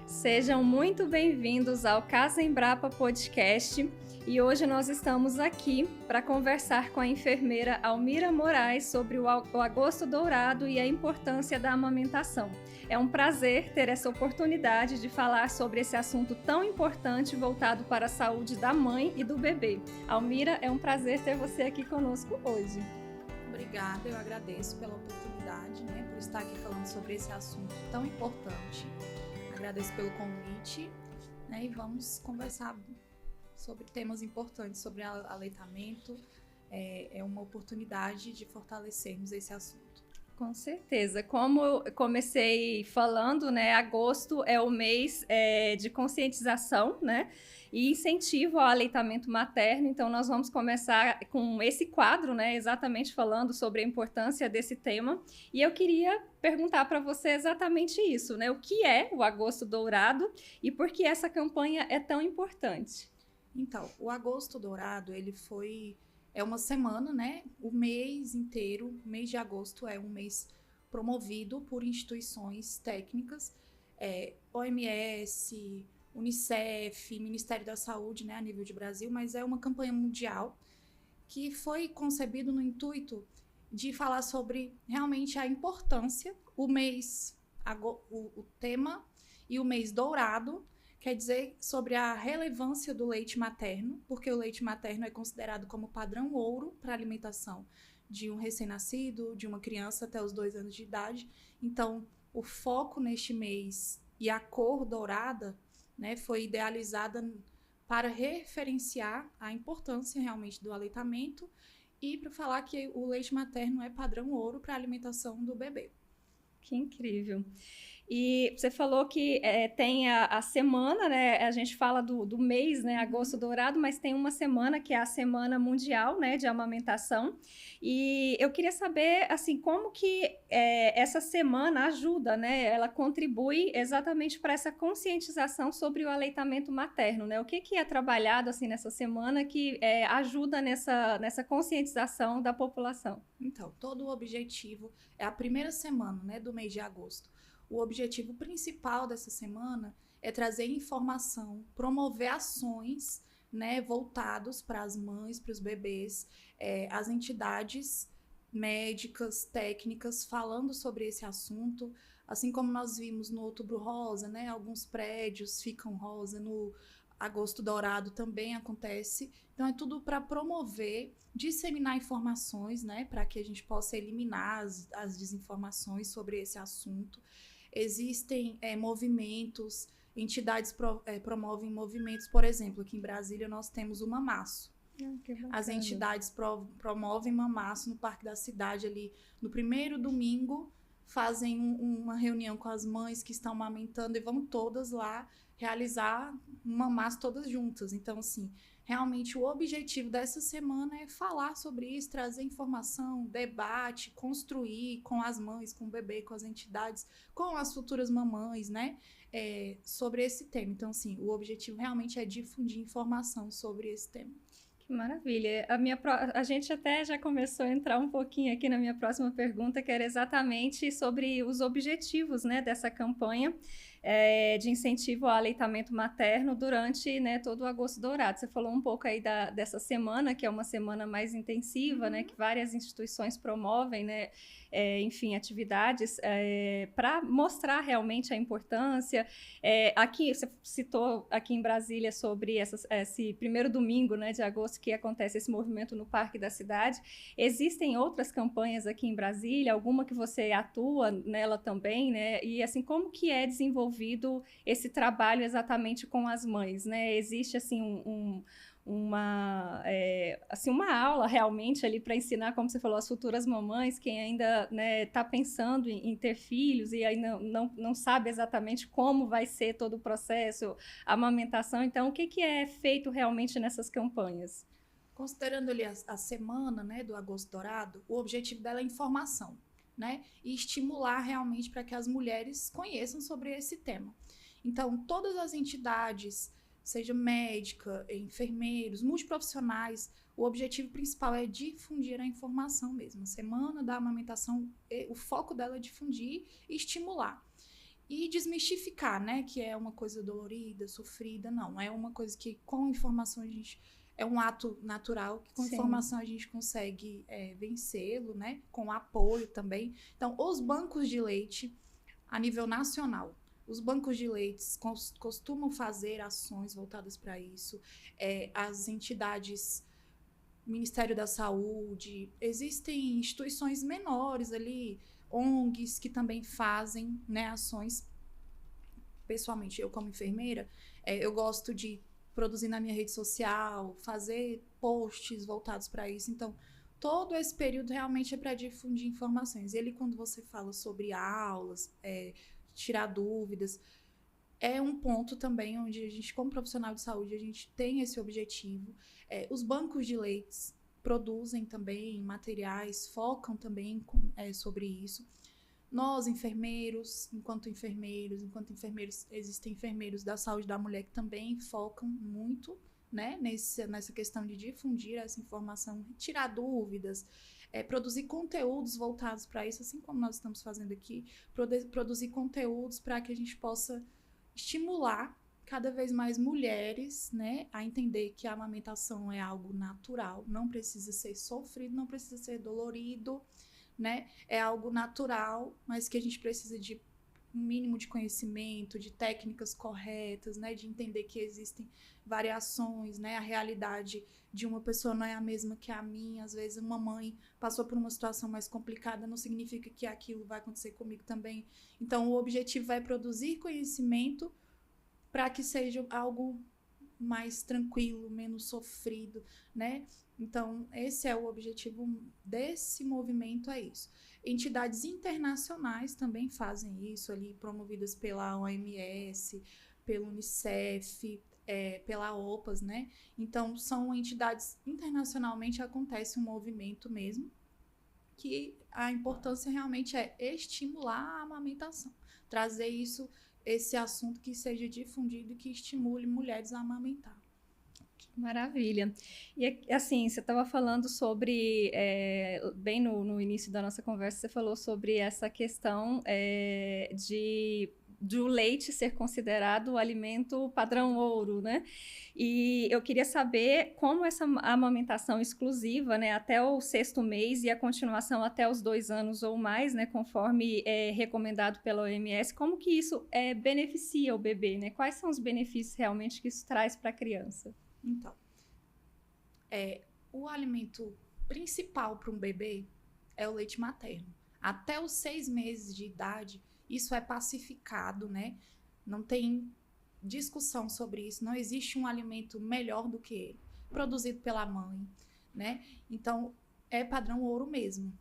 Sejam muito bem-vindos ao Casa Embrapa Podcast e hoje nós estamos aqui para conversar com a enfermeira Almira Moraes sobre o agosto dourado e a importância da amamentação. É um prazer ter essa oportunidade de falar sobre esse assunto tão importante voltado para a saúde da mãe e do bebê. Almira, é um prazer ter você aqui conosco hoje. Obrigada, eu agradeço pela oportunidade, por estar aqui falando sobre esse assunto tão importante. Agradeço pelo convite, e vamos conversar sobre temas importantes, sobre aleitamento. É uma oportunidade de fortalecermos esse assunto. Com certeza. Como eu comecei falando, agosto é o mês de conscientização, e incentivo ao aleitamento materno. Então, nós vamos começar com esse quadro, exatamente falando sobre a importância desse tema. E eu queria perguntar para você exatamente isso, o que é o Agosto Dourado e por que essa campanha é tão importante? Então, o Agosto Dourado, é uma semana, o mês inteiro, o mês de agosto é um mês promovido por instituições técnicas, OMS, Unicef, Ministério da Saúde, a nível de Brasil, mas é uma campanha mundial que foi concebido no intuito de falar sobre realmente a importância, o tema e o mês dourado, quer dizer, sobre a relevância do leite materno, porque o leite materno é considerado como padrão ouro para a alimentação de um recém-nascido, de uma criança até os 2 anos de idade. Então, o foco neste mês e a cor dourada, foi idealizada para referenciar a importância realmente do aleitamento e para falar que o leite materno é padrão ouro para a alimentação do bebê. Que incrível! E você falou que tem a semana, a gente fala do mês, Agosto Dourado, mas tem uma semana que é a Semana Mundial, de Amamentação. E eu queria saber, assim, como que essa semana ajuda, ela contribui exatamente para essa conscientização sobre o aleitamento materno, O que é trabalhado, assim, nessa semana que ajuda nessa conscientização da população? Então, todo o objetivo é a primeira semana, do mês de agosto. O objetivo principal dessa semana é trazer informação, promover ações, voltados para as mães, para os bebês, as entidades médicas, técnicas, falando sobre esse assunto, assim como nós vimos no Outubro Rosa, alguns prédios ficam rosa, no Agosto Dourado também acontece. Então, é tudo para promover, disseminar informações, para que a gente possa eliminar as desinformações sobre esse assunto. Existem movimentos, entidades promovem movimentos. Por exemplo, aqui em Brasília nós temos o Mamaço. As entidades promovem Mamaço no Parque da Cidade, ali no primeiro domingo, fazem uma reunião com as mães que estão amamentando e vão todas lá realizar Mamaço todas juntas. Então, assim, realmente o objetivo dessa semana é falar sobre isso, trazer informação, debate, construir com as mães, com o bebê, com as entidades, com as futuras mamães, sobre esse tema. Então, assim, o objetivo realmente é difundir informação sobre esse tema. Maravilha. A gente até já começou a entrar um pouquinho aqui na minha próxima pergunta, que era exatamente sobre os objetivos, dessa campanha de incentivo ao aleitamento materno durante todo o Agosto Dourado. Você falou um pouco aí dessa semana, que é uma semana mais intensiva, que várias instituições promovem, enfim, atividades para mostrar realmente a importância. Aqui, você citou aqui em Brasília sobre esse primeiro domingo, de agosto, que acontece esse movimento no Parque da Cidade. Existem outras campanhas aqui em Brasília, alguma que você atua nela também, E assim, como que é desenvolvido esse trabalho exatamente com as mães, Existe assim uma aula realmente ali para ensinar, como você falou, as futuras mamães, quem ainda está pensando em ter filhos e ainda não sabe exatamente como vai ser todo o processo, a amamentação. Então, o que é feito realmente nessas campanhas? Considerando ali a semana, do Agosto Dourado, o objetivo dela é informação, e estimular realmente para que as mulheres conheçam sobre esse tema. Então, todas as entidades, seja médica, enfermeiros, multiprofissionais, o objetivo principal é difundir a informação mesmo. A semana da amamentação, o foco dela é difundir e estimular. E desmistificar, né, que é uma coisa dolorida, sofrida, não. É uma coisa que com informação a gente... É um ato natural que com Sim. informação a gente consegue vencê-lo, né, com apoio também. Então, os bancos de leite, a nível nacional, os bancos de leites costumam fazer ações voltadas para isso. As entidades, Ministério da Saúde, existem instituições menores ali, ONGs que também fazem, né, ações. Pessoalmente, eu como enfermeira, eu gosto de produzir na minha rede social, fazer posts voltados para isso. Então, todo esse período realmente é para difundir informações. E ele, quando você fala sobre aulas, tirar dúvidas, é um ponto também onde a gente, como profissional de saúde, a gente tem esse objetivo. Os bancos de leites produzem também materiais, focam também sobre isso. Nós, enquanto enfermeiros, existem enfermeiros da saúde da mulher que também focam muito, né, nessa questão de difundir essa informação, tirar dúvidas, produzir conteúdos voltados para isso, assim como nós estamos fazendo aqui, produzir conteúdos para que a gente possa estimular cada vez mais mulheres, né, a entender que a amamentação é algo natural, não precisa ser sofrido, não precisa ser dolorido, né? É algo natural, mas que a gente precisa de um mínimo de conhecimento, de técnicas corretas, né? De entender que existem variações, né? A realidade de uma pessoa não é a mesma que a minha. Às vezes uma mãe passou por uma situação mais complicada, não significa que aquilo vai acontecer comigo também. Então, o objetivo é produzir conhecimento para que seja algo mais tranquilo, menos sofrido, né? Então, esse é o objetivo desse movimento, é isso. Entidades internacionais também fazem isso ali, promovidas pela OMS, pelo Unicef, pela OPAS, né? Então, são entidades, internacionalmente acontece um movimento mesmo, que a importância realmente é estimular a amamentação, trazer isso, esse assunto que seja difundido e que estimule mulheres a amamentar. Maravilha. E assim, você estava falando sobre, bem no início da nossa conversa, você falou sobre essa questão de o leite ser considerado o alimento padrão ouro, né? E eu queria saber como essa amamentação exclusiva, né, até o 6º mês e a continuação até os 2 anos ou mais, né, conforme é recomendado pela OMS, como que isso beneficia o bebê, né? Quais são os benefícios realmente que isso traz para a criança? Então, o alimento principal para um bebê é o leite materno. Até os 6 meses de idade, isso é pacificado, né? Não tem discussão sobre isso. Não existe um alimento melhor do que ele, produzido pela mãe, né? Então, é padrão ouro mesmo.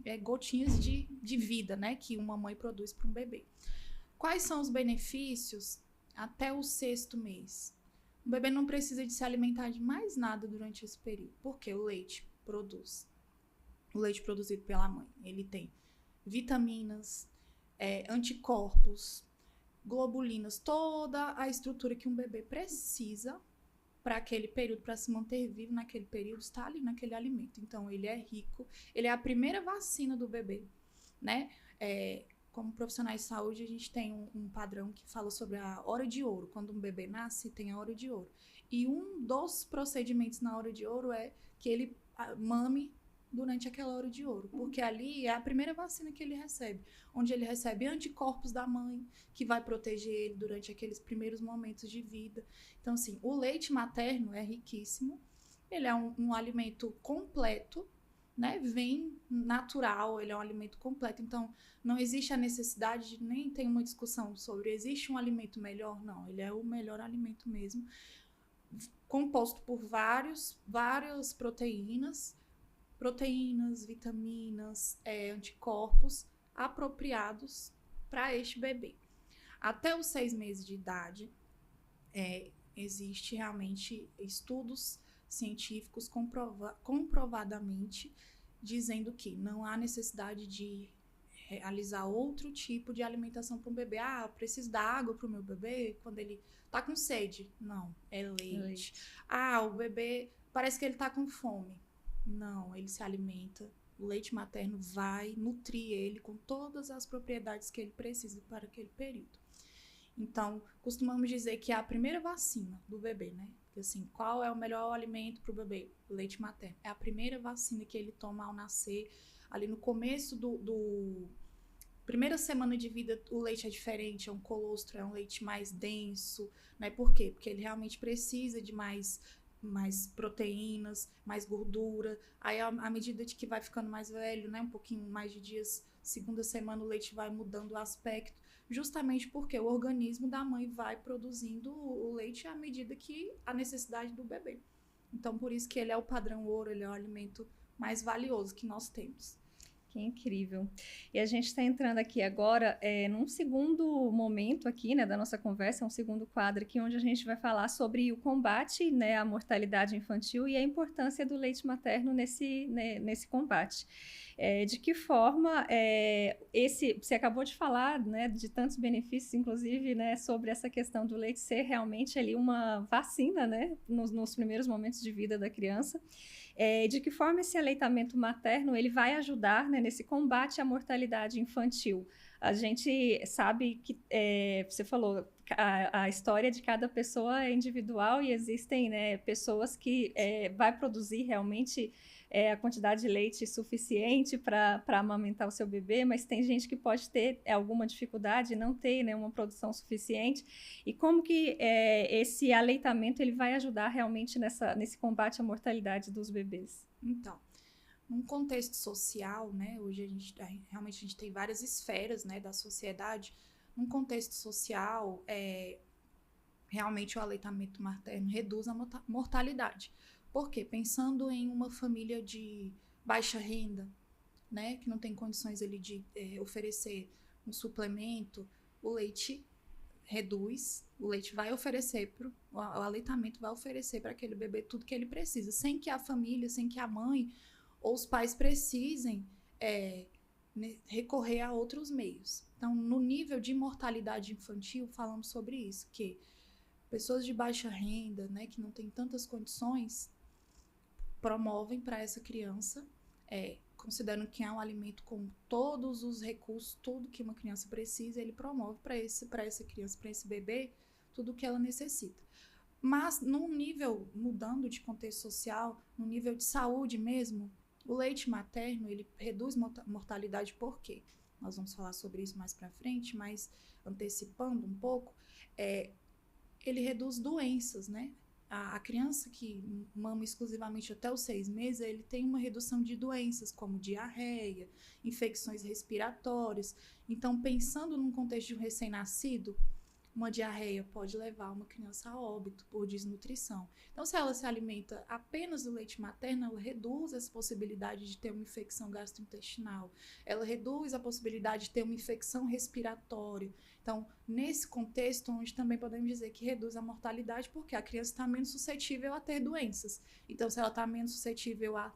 É gotinhas de vida, né? Que uma mãe produz para um bebê. Quais são os benefícios até o 6º mês? O bebê não precisa de se alimentar de mais nada durante esse período, porque o leite produz. O leite produzido pela mãe, ele tem vitaminas, anticorpos, globulinas, toda a estrutura que um bebê precisa para aquele período, para se manter vivo naquele período, está ali naquele alimento. Então, ele é rico, ele é a primeira vacina do bebê, né? Como profissionais de saúde, a gente tem um padrão que fala sobre a hora de ouro. Quando um bebê nasce, tem a hora de ouro. E um dos procedimentos na hora de ouro é que ele mame durante aquela hora de ouro. Porque ali é a primeira vacina que ele recebe. Onde ele recebe anticorpos da mãe, que vai proteger ele durante aqueles primeiros momentos de vida. Então, assim, o leite materno é riquíssimo. Ele é um alimento completo, né? Vem natural, ele é um alimento completo, então não existe a necessidade de nem ter uma discussão sobre existe um alimento melhor, não, ele é o melhor alimento mesmo, composto por várias proteínas, vitaminas, anticorpos apropriados para este bebê. Até os 6 meses de idade, existe realmente estudos científicos comprovadamente dizendo que não há necessidade de realizar outro tipo de alimentação para um bebê. Eu preciso dar água para o meu bebê quando ele está com sede. Não, é leite. O bebê parece que ele está com fome. Não, ele se alimenta O leite materno vai nutrir ele com todas as propriedades que ele precisa para aquele período. Então, costumamos dizer que é a primeira vacina do bebê, né? Porque, assim, qual é o melhor alimento para o bebê? O leite materno. É a primeira vacina que ele toma ao nascer. Ali no começo primeira semana de vida, o leite é diferente, é um colostro, é um leite mais denso, né? Por quê? Porque ele realmente precisa de mais proteínas, mais gordura. Aí, à medida de que vai ficando mais velho, né? Um pouquinho mais de dias, segunda semana, o leite vai mudando o aspecto, justamente porque o organismo da mãe vai produzindo o leite à medida que a necessidade do bebê. Então, por isso que ele é o padrão ouro, ele é o alimento mais valioso que nós temos. Que incrível. E a gente está entrando aqui agora num segundo momento aqui, né, da nossa conversa, um segundo quadro aqui, onde a gente vai falar sobre o combate, né, à mortalidade infantil e a importância do leite materno nesse combate. De que forma você acabou de falar, né, de tantos benefícios, inclusive, né, sobre essa questão do leite ser realmente ali uma vacina, né, nos primeiros momentos de vida da criança. De que forma esse aleitamento materno ele vai ajudar, né, nesse combate à mortalidade infantil? A gente sabe que, você falou, a história de cada pessoa é individual e existem, né, pessoas que vai produzir realmente a quantidade de leite suficiente para amamentar o seu bebê, mas tem gente que pode ter alguma dificuldade e não ter, né, uma produção suficiente. E como que esse aleitamento ele vai ajudar realmente nesse combate à mortalidade dos bebês? Então, num contexto social, né, hoje realmente a gente tem várias esferas, né, da sociedade. Num contexto social, realmente o aleitamento materno reduz a mortalidade. Por quê? Pensando em uma família de baixa renda, né, que não tem condições ali de oferecer um suplemento, o leite reduz, o leite vai oferecer, o aleitamento vai oferecer para aquele bebê tudo que ele precisa, sem que a família, sem que a mãe ou os pais precisem recorrer a outros meios. Então, no nível de mortalidade infantil, falamos sobre isso, que pessoas de baixa renda, né, que não têm tantas condições, promovem para essa criança, considerando que é um alimento com todos os recursos, tudo que uma criança precisa, ele promove para essa criança, para esse bebê, tudo o que ela necessita. Mas, num nível, mudando de contexto social, no nível de saúde mesmo, o leite materno, ele reduz mortalidade por quê? Nós vamos falar sobre isso mais para frente, mas antecipando um pouco, ele reduz doenças, né? A criança que mama exclusivamente até os 6 meses, ele tem uma redução de doenças como diarreia, infecções respiratórias. Então, pensando num contexto de um recém-nascido, uma diarreia pode levar uma criança a óbito por desnutrição. Então, se ela se alimenta apenas do leite materno, ela reduz essa possibilidade de ter uma infecção gastrointestinal, ela reduz a possibilidade de ter uma infecção respiratória. Então, nesse contexto, onde também podemos dizer que reduz a mortalidade, porque a criança está menos suscetível a ter doenças. Então, se ela está menos suscetível a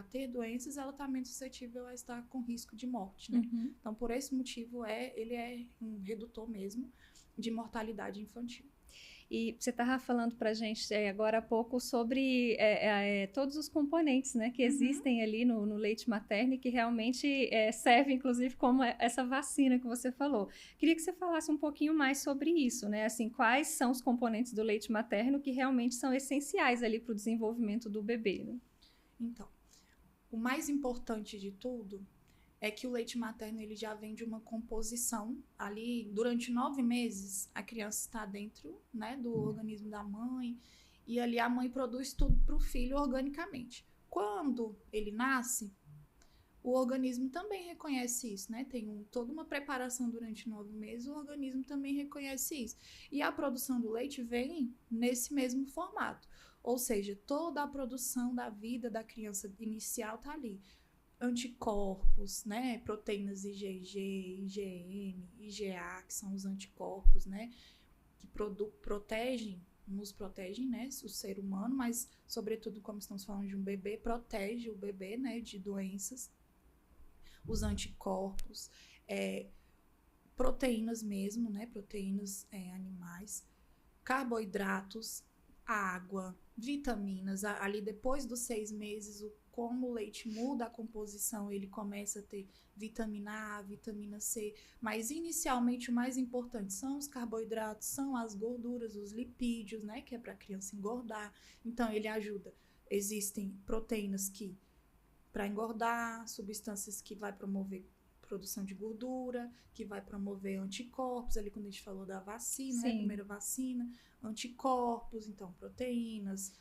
ter doenças, ela está menos suscetível a estar com risco de morte, né? Uhum. Então, por esse motivo, ele é um redutor mesmo de mortalidade infantil. E você estava falando para a gente agora há pouco sobre todos os componentes, né, que existem ali no leite materno e que realmente servem, inclusive, como essa vacina que você falou. Queria que você falasse um pouquinho mais sobre isso, né? Assim, quais são os componentes do leite materno que realmente são essenciais ali para o desenvolvimento do bebê, né? Então, o mais importante de tudo é que o leite materno ele já vem de uma composição. Ali, durante 9 meses, a criança está dentro, né, do organismo da mãe, e ali a mãe produz tudo para o filho organicamente. Quando ele nasce, o organismo também reconhece isso, né? Tem toda uma preparação durante 9 meses, o organismo também reconhece isso. E a produção do leite vem nesse mesmo formato. Ou seja, toda a produção da vida da criança inicial está ali. Anticorpos, né, proteínas IgG, IgM, IgA, que são os anticorpos, né, que nos protegem, né, o ser humano, mas sobretudo, como estamos falando de um bebê, protege o bebê, né, de doenças. Os anticorpos, proteínas mesmo, né, proteínas animais, carboidratos, água, vitaminas. Ali depois dos 6 meses, como o leite muda a composição, ele começa a ter vitamina A, vitamina C, mas inicialmente o mais importante são os carboidratos, são as gorduras, os lipídios, né, que é para a criança engordar. Então ele ajuda. Existem proteínas que para engordar, substâncias que vai promover produção de gordura, que vai promover anticorpos, ali quando a gente falou da vacina, né, primeira vacina, anticorpos, então proteínas,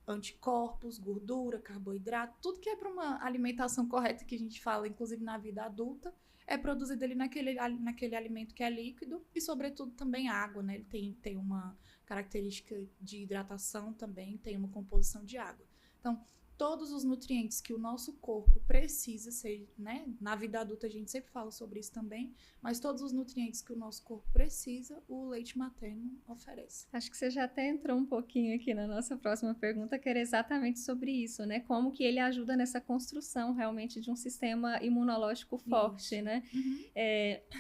anticorpos, gordura, carboidrato, tudo que é para uma alimentação correta que a gente fala, inclusive na vida adulta, é produzido ali naquele alimento que é líquido e, sobretudo, também água, né? Ele tem uma característica de hidratação também, tem uma composição de água. Então, todos os nutrientes que o nosso corpo precisa ser, né? Na vida adulta a gente sempre fala sobre isso também, mas todos os nutrientes que o nosso corpo precisa, o leite materno oferece. Acho que você já até entrou um pouquinho aqui na nossa próxima pergunta, que era exatamente sobre isso, né? Como que ele ajuda nessa construção realmente de um sistema imunológico forte, Isso. né?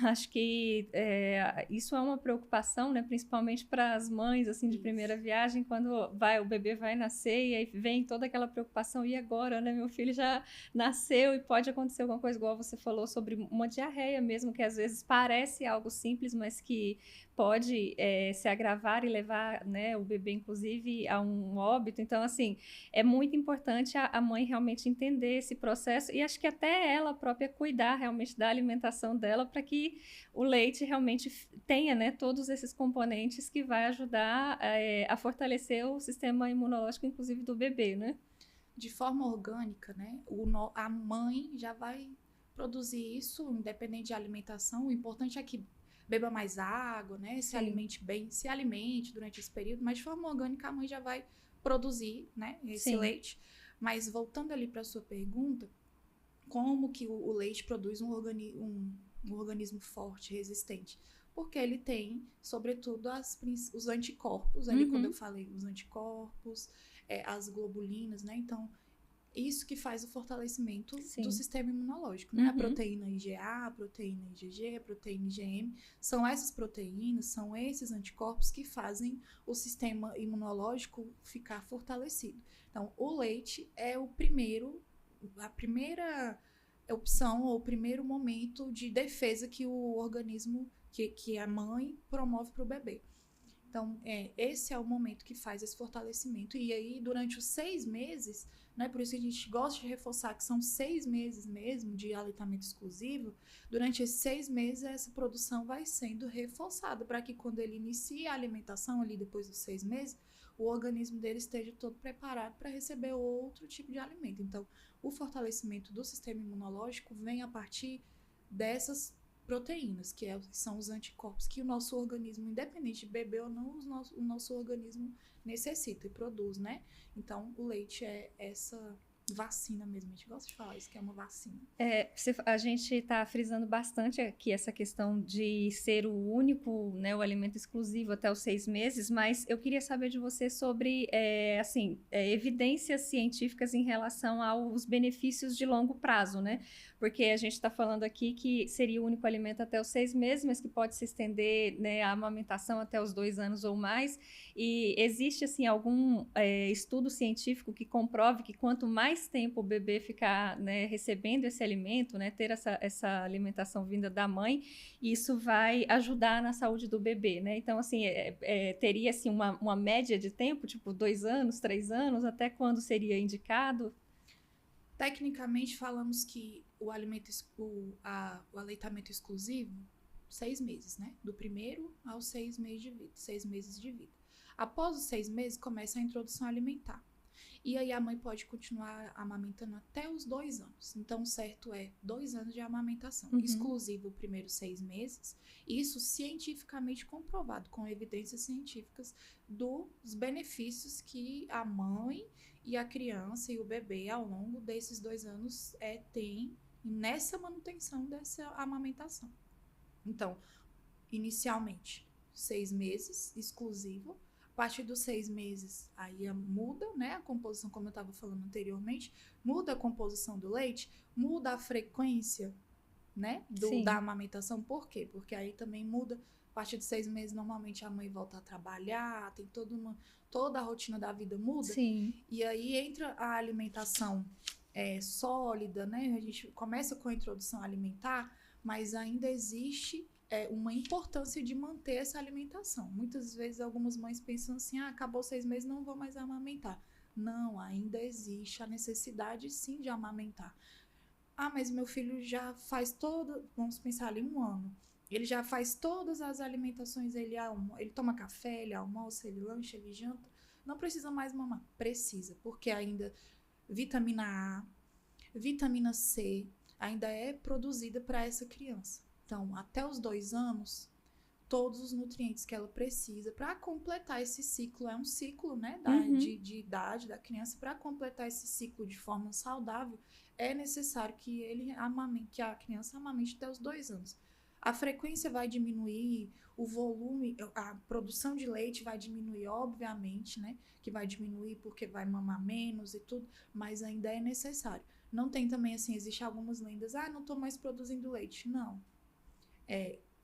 Acho que isso é uma preocupação, né? Principalmente para as mães, assim, de primeira viagem, quando o bebê vai nascer e aí vem toda aquela preocupação. E agora, né? Meu filho já nasceu e pode acontecer alguma coisa, igual você falou, sobre uma diarreia mesmo, que às vezes parece algo simples, mas que pode se agravar e levar, né, o bebê, inclusive, a um óbito. Então, assim, é muito importante a mãe realmente entender esse processo e acho que até ela própria cuidar realmente da alimentação dela para que o leite realmente tenha, né, todos esses componentes que vai ajudar a fortalecer o sistema imunológico, inclusive, do bebê, né? De forma orgânica, né? A mãe já vai produzir isso, independente de alimentação. O importante é que beba mais água, né? Se alimente bem, se alimente durante esse período, mas de forma orgânica a mãe já vai produzir, né, esse leite. Mas voltando ali para a sua pergunta, como que o leite produz um organismo forte, resistente? Porque ele tem, sobretudo, os anticorpos, ali quando eu falei os anticorpos, as globulinas, né? Então, isso que faz o fortalecimento do sistema imunológico, né? A proteína IgA, a proteína IgG, a proteína IgM, são essas proteínas, são esses anticorpos que fazem o sistema imunológico ficar fortalecido. Então, o leite é a primeira opção, ou o primeiro momento de defesa que o organismo, que a mãe promove para o bebê. Então, esse é o momento que faz esse fortalecimento. E aí, durante os 6 meses, né, por isso que a gente gosta de reforçar que são 6 meses mesmo de aleitamento exclusivo, durante esses 6 meses, essa produção vai sendo reforçada para que quando ele inicie a alimentação, ali depois dos 6 meses, o organismo dele esteja todo preparado para receber outro tipo de alimento. Então, o fortalecimento do sistema imunológico vem a partir dessas proteínas, que são os anticorpos que o nosso organismo, independente de beber ou não, o nosso organismo necessita e produz, né? Então, o leite é essa vacina mesmo, a gente gosta de falar isso, que é uma vacina. A gente está frisando bastante aqui essa questão de ser o único, né, o alimento exclusivo até os 6 meses, mas eu queria saber de você sobre, evidências científicas em relação aos benefícios de longo prazo, né? Porque a gente está falando aqui que seria o único alimento até os 6 meses, mas que pode se estender, né, a amamentação até os 2 anos ou mais. E existe, assim, algum estudo científico que comprove que quanto mais tempo o bebê ficar, né, recebendo esse alimento, né, ter essa alimentação vinda da mãe, isso vai ajudar na saúde do bebê, né? Então, assim, teria, assim, uma média de tempo, tipo 2 anos, 3 anos, até quando seria indicado? Tecnicamente, falamos que o aleitamento exclusivo, 6 meses, né? Do primeiro aos 6 meses de vida. 6 meses de vida. Após os 6 meses, começa a introdução alimentar. E aí a mãe pode continuar amamentando até os 2 anos. Então, o certo é 2 anos de amamentação. Exclusivo os primeiros 6 meses. Isso cientificamente comprovado, com evidências científicas dos benefícios que a mãe e a criança e o bebê, ao longo desses 2 anos, têm nessa manutenção dessa amamentação. Então, inicialmente, 6 meses, exclusivo. A partir dos 6 meses, aí muda, né, a composição, como eu estava falando anteriormente, muda a composição do leite, muda a frequência né, Sim. da amamentação. Por quê? Porque aí também muda. A partir de 6 meses, normalmente a mãe volta a trabalhar, tem toda a rotina da vida muda. Sim. E aí entra a alimentação sólida, né? A gente começa com a introdução alimentar, mas ainda existe uma importância de manter essa alimentação. Muitas vezes algumas mães pensam assim, acabou 6 meses, não vou mais amamentar. Não, ainda existe a necessidade sim de amamentar. Mas meu filho já faz vamos pensar ali 1 ano. Ele já faz todas as alimentações, ele toma café, ele almoça, ele lancha, ele janta. Não precisa mais mamar. Precisa, porque ainda vitamina A, vitamina C ainda é produzida para essa criança. Então, até os 2 anos, todos os nutrientes que ela precisa para completar esse ciclo, é um ciclo, né, de idade da criança, para completar esse ciclo de forma saudável, é necessário que que a criança amamente até os 2 anos. A frequência vai diminuir, o volume, a produção de leite vai diminuir, obviamente, né, que vai diminuir porque vai mamar menos e tudo, mas ainda é necessário. Não tem também assim, existe algumas lendas, não estou mais produzindo leite. Não.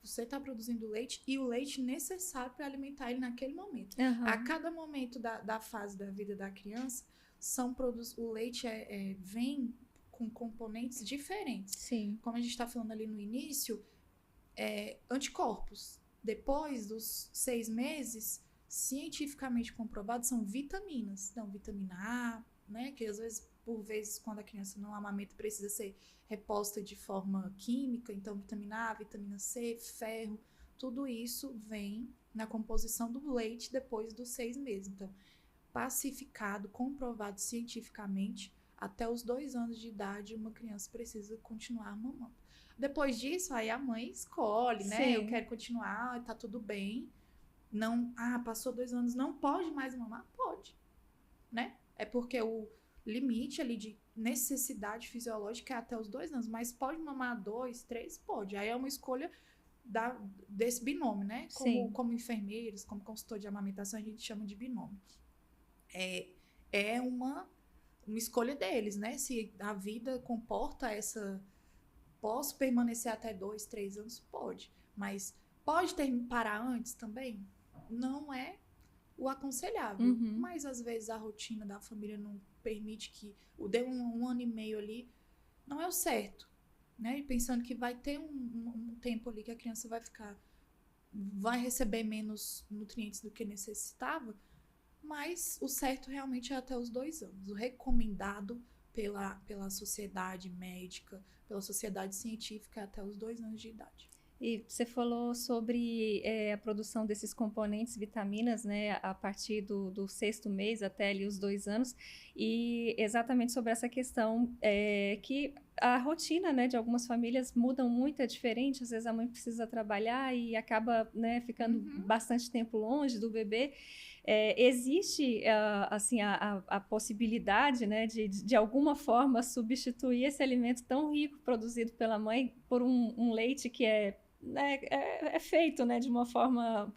Você está produzindo leite e o leite necessário para alimentar ele naquele momento. A cada momento da fase da vida da criança, o leite vem com componentes diferentes. Sim. Como a gente está falando ali no início, anticorpos. Depois dos 6 meses, cientificamente comprovado, são vitaminas. Então, vitamina A, né, que às vezes, por vezes, quando a criança não amamenta, precisa ser reposta de forma química. Então, vitamina A, vitamina C, ferro, tudo isso vem na composição do leite depois dos 6 meses. Então, pacificado, comprovado cientificamente, até os 2 anos de idade, uma criança precisa continuar mamando. Depois disso, aí a mãe escolhe, né? Sim. Eu quero continuar, tá tudo bem. Não, passou 2 anos, não pode mais mamar? Pode, né? É porque o limite ali de necessidade fisiológica é até os 2 anos, mas pode mamar 2, 3? Pode. Aí é uma escolha desse binômio, né? Como enfermeiros, como consultor de amamentação, a gente chama de binômio. É uma escolha deles, né? Se a vida comporta essa... Posso permanecer até 2, 3 anos? Pode. Mas pode parar antes também? Não é o aconselhável. Mas, às vezes, a rotina da família não permite que... Deu um ano e meio ali, não é o certo. Né? E pensando que vai ter um tempo ali que a criança vai receber menos nutrientes do que necessitava, mas o certo realmente é até os 2 anos. O recomendado pela sociedade médica, pela sociedade científica, até os 2 anos de idade. E você falou sobre a produção desses componentes, vitaminas, né, a partir do 6º mês até ali os 2 anos, e exatamente sobre essa questão que a rotina, né, de algumas famílias muda muito, é diferente, às vezes a mãe precisa trabalhar e acaba, né, ficando bastante tempo longe do bebê. Existe assim, a possibilidade, né, de alguma forma substituir esse alimento tão rico produzido pela mãe por um leite que é feito, né, de uma forma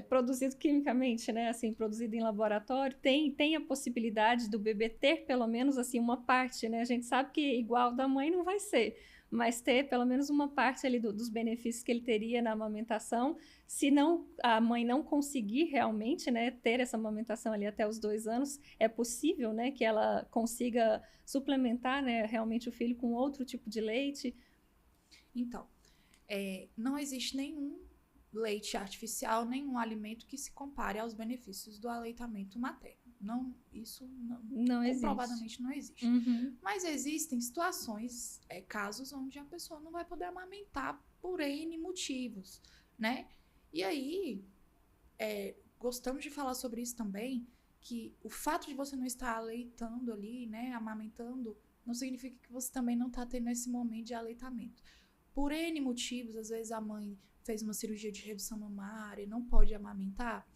produzido quimicamente, né, assim, produzido em laboratório. Tem a possibilidade do bebê ter pelo menos assim uma parte, né? A gente sabe que igual da mãe não vai ser, mas ter pelo menos uma parte ali dos benefícios que ele teria na amamentação, se não, a mãe não conseguir realmente, né, ter essa amamentação ali até os 2 anos, é possível, né, que ela consiga suplementar, né, realmente o filho com outro tipo de leite. Então, não existe nenhum leite artificial, nenhum alimento que se compare aos benefícios do aleitamento materno. Isso comprovadamente não existe. Mas existem situações, casos onde a pessoa não vai poder amamentar por N motivos, né? E aí, gostamos de falar sobre isso também, que o fato de você não estar aleitando ali, né, amamentando, não significa que você também não está tendo esse momento de aleitamento. Por N motivos, às vezes a mãe fez uma cirurgia de redução mamária e não pode amamentar,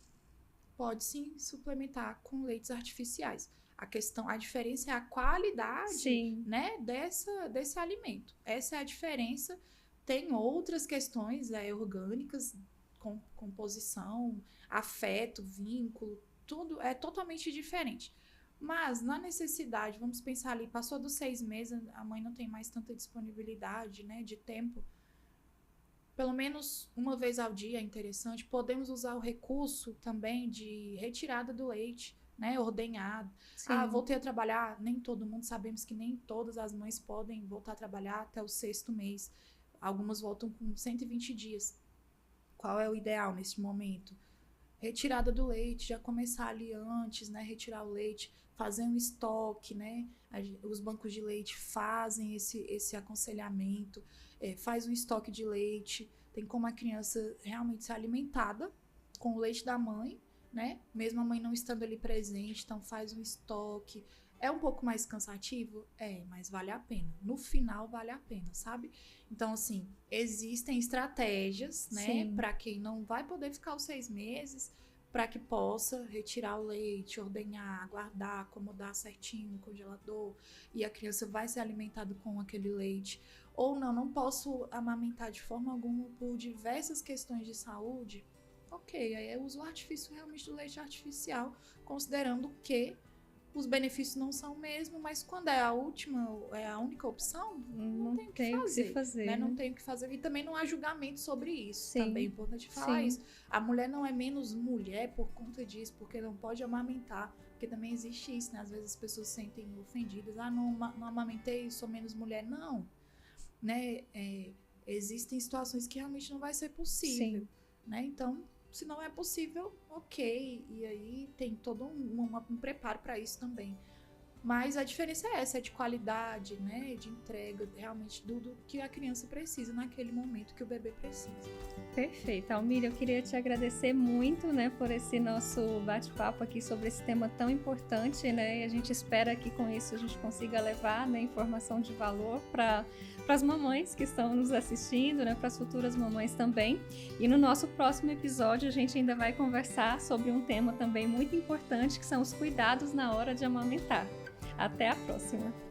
pode sim suplementar com leites artificiais. A diferença é a qualidade, né, desse alimento. Essa é a diferença. Tem outras questões orgânicas, composição, afeto, vínculo, tudo é totalmente diferente. Mas, na necessidade, vamos pensar ali, passou dos 6 meses, a mãe não tem mais tanta disponibilidade, né, de tempo. Pelo menos uma vez ao dia é interessante. Podemos usar o recurso também de retirada do leite, né, ordenhado. Sim. Voltei a trabalhar. Nem todo mundo, sabemos que nem todas as mães podem voltar a trabalhar até o 6º mês. Algumas voltam com 120 dias. Qual é o ideal nesse momento? Retirada do leite, já começar ali antes, né, retirar o leite, fazer um estoque, né, os bancos de leite fazem esse aconselhamento, faz um estoque de leite, tem como a criança realmente ser alimentada com o leite da mãe, né, mesmo a mãe não estando ali presente, então faz um estoque. É um pouco mais cansativo? Mas vale a pena. No final, vale a pena, sabe? Então, assim, existem estratégias, né? Para quem não vai poder ficar os 6 meses, para que possa retirar o leite, ordenhar, guardar, acomodar certinho no congelador, e a criança vai ser alimentada com aquele leite. Ou não posso amamentar de forma alguma por diversas questões de saúde. Ok, aí eu uso o artifício realmente do leite artificial, considerando que os benefícios não são o mesmo, mas quando é a única opção, não tem o que fazer, né? Não tem o que fazer. E também não há julgamento sobre isso. Também é importante falar isso. A mulher não é menos mulher por conta disso, porque não pode amamentar. Porque também existe isso, né? Às vezes as pessoas se sentem ofendidas. Não amamentei, sou menos mulher. Não. Né? Existem situações que realmente não vai ser possível. Né? Então, se não é possível, ok. E aí tem todo um preparo para isso também. Mas a diferença é essa, é de qualidade, né? De entrega, realmente, do que a criança precisa naquele momento que o bebê precisa. Perfeito. Almira, eu queria te agradecer muito, né, por esse nosso bate-papo aqui sobre esse tema tão importante, né? E a gente espera que com isso a gente consiga levar, né, informação de valor para as mamães que estão nos assistindo, né, para as futuras mamães também. E no nosso próximo episódio a gente ainda vai conversar sobre um tema também muito importante, que são os cuidados na hora de amamentar. Até a próxima!